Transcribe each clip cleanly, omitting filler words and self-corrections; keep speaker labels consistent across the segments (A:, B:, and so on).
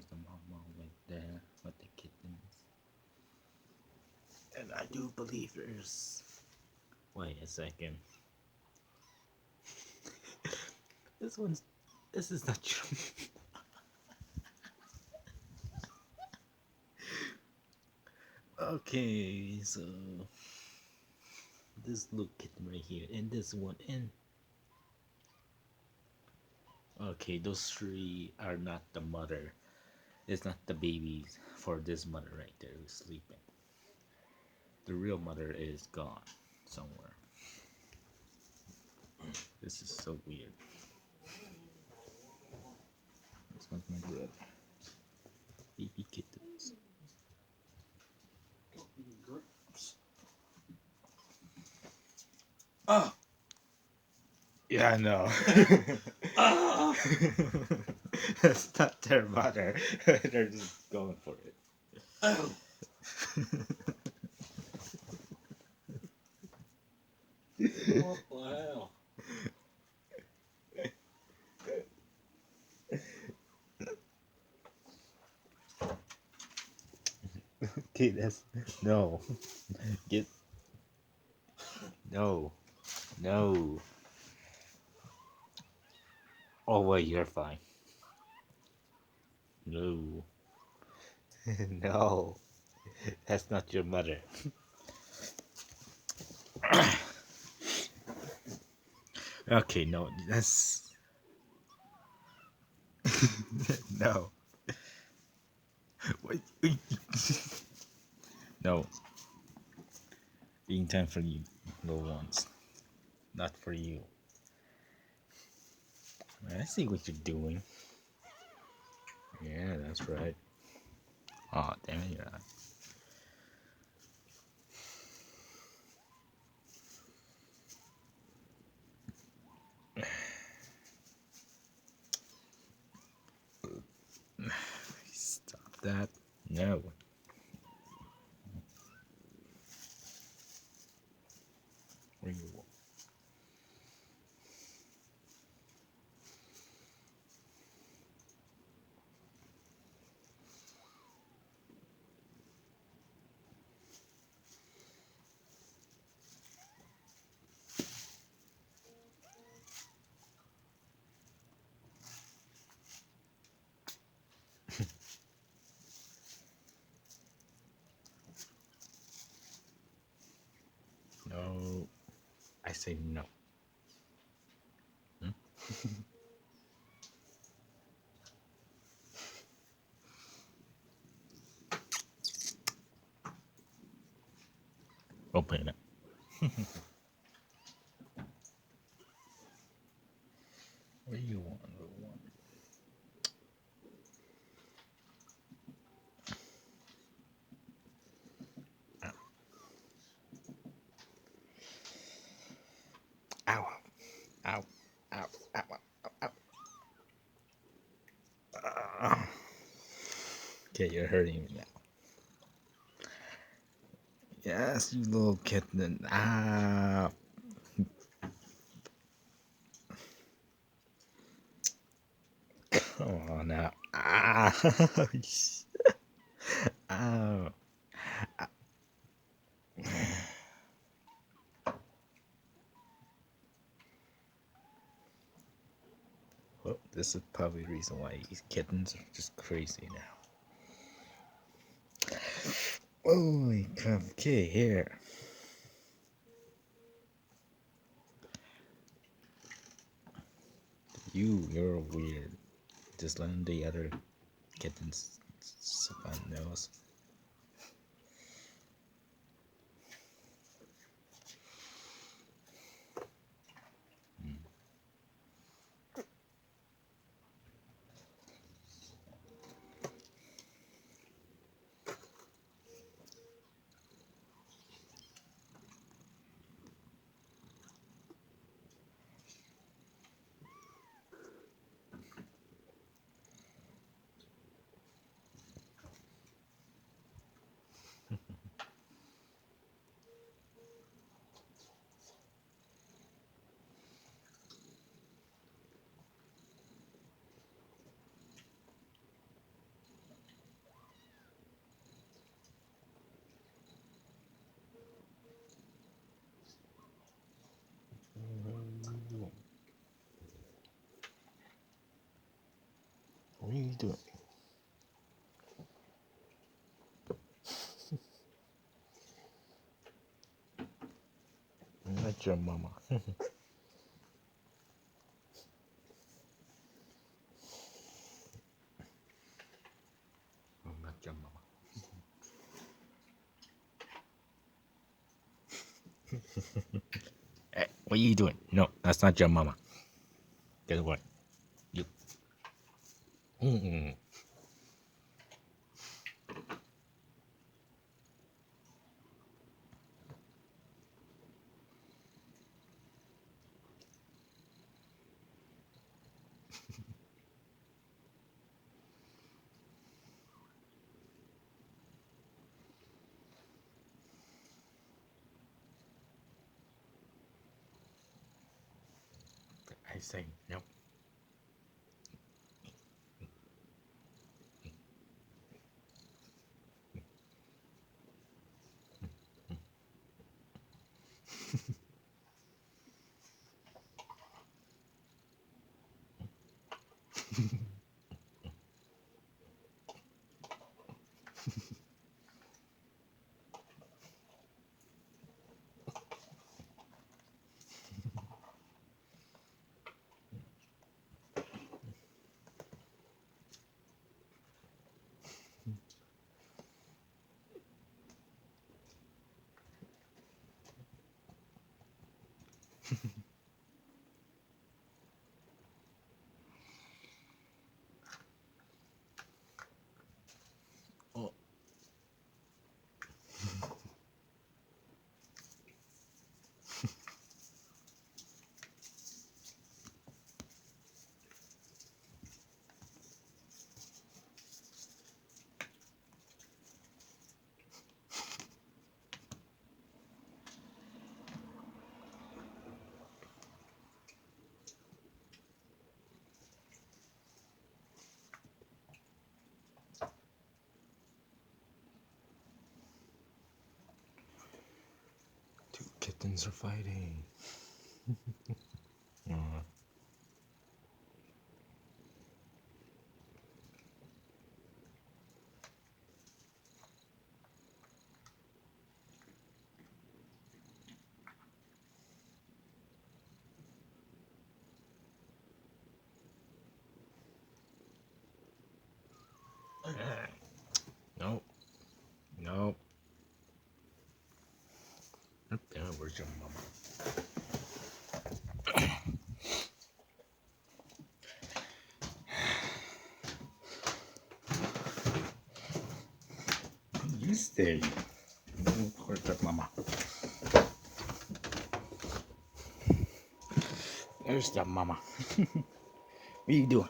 A: there's the mama right there with the kittens. And I do believe there's. Wait a second. This one's. This is not true. Okay, so this little kitten right here, and this one, and okay, those three are not the mother. It's not the babies for this mother right there who's sleeping. The real mother is gone somewhere. This is so weird. This one's my brother. Baby kittens. Oh! Yeah, I know. Oh! That's not their mother. They're just going for it. Oh! What the hell? Okay, that's no. Get no, no. Oh wait, you're fine. No, no, that's not your mother. Okay, no, that's no. Wait, wait. No, being time for you, little ones, not for you. I see what you're doing. Yeah, that's right. Oh, damn it, you're not. Stop that. No. Where you? No. I say no. Hmm? Open it. What do you want, little one? Ow. Ow. Ow. Ow. Ow. Ow. Okay, you're hurting me now. Yes, you little kitten. Ah. Come on now. Ah. Ow. Well, this is probably the reason why these kittens are just crazy now. Holy crap. Okay, here. You're weird. Just letting the other kittens suck on nose. doing? I'm not your mama. I'm not your mama. Hey, what are you doing? No, that's not your mama. Guess what? You. Mm-mm. I say no. Oh, two kittens are fighting. Uh, no, no. Damn it, where's your mama? You stay. Where's your mama? There's the mama. What are you doing?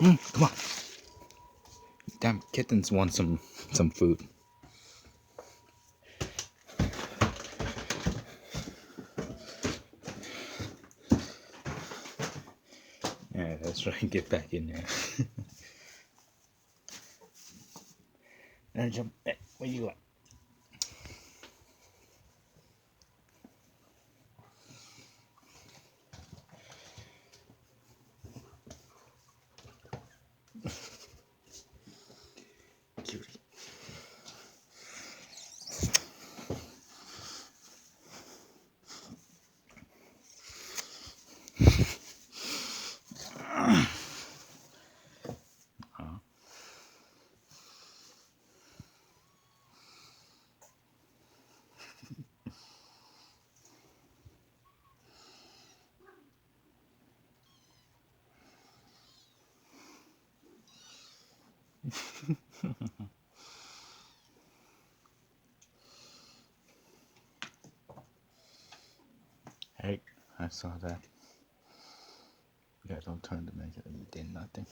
A: Come on. Damn kittens want some food. Yeah, that's right. Get back in there. Now jump. Hey, where you going? Cutie. Hey, I saw that. Yeah, don't turn to make it. You did nothing.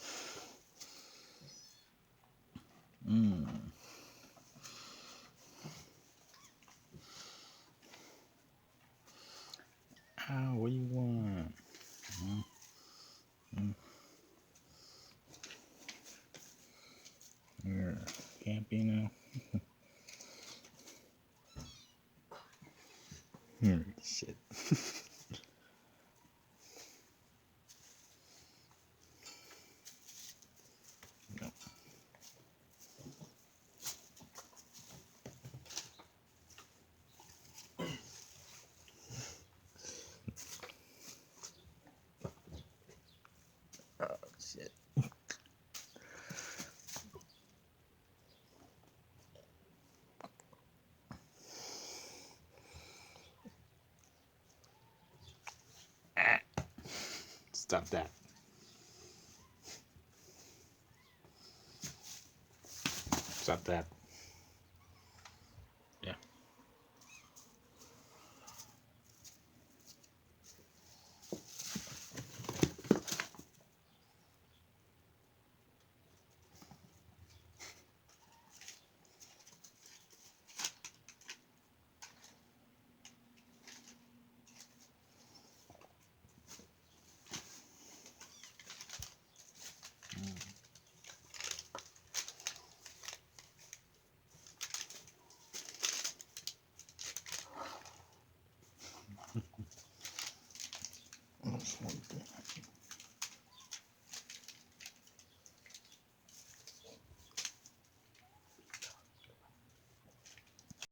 A: Ah, what do you want? You're happy now? Shit. Stop that. Stop that.